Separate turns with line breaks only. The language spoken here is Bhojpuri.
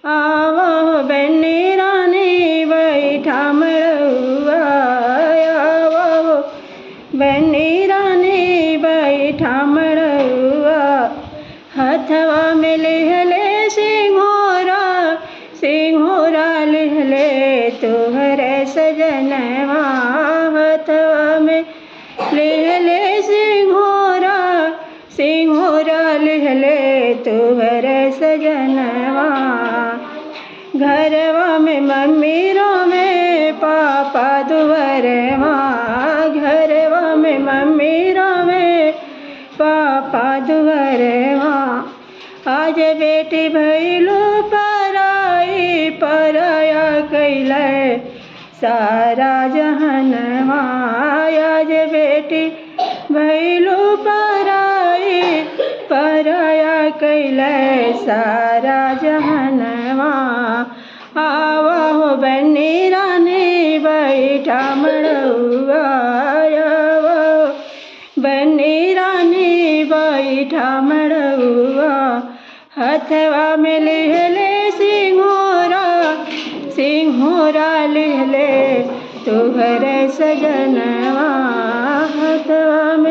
आवो बेनी रानी बैठा मड़उआ, आवो बेनी रानी बैठा मड़उआ। हथवा में लिहले सिंघोरा, सिंघोरा लिहले तोहरे सजनवा। हथवा में लिहले सिंघोरा, सिंघोरा लिहले तोहरे सजनवा। घरवा में मम्मी रोवे पापा दुवरवा, घरवा में मम्मी रोवे पापा दुवरवा। आज बेटी भइलू पराई, पराया कैले सारा जहनवा। आज बेटी भइलू पराई, पराया कैले सारा जहनवा। आवो बेनी रानी बैठा मड़उआ, आवो बेनी रानी बैठा मड़उआ। हथवा में लिहले सिंघोरा, सिंघोरा लिहले तोहरे सजनवा। हथवा में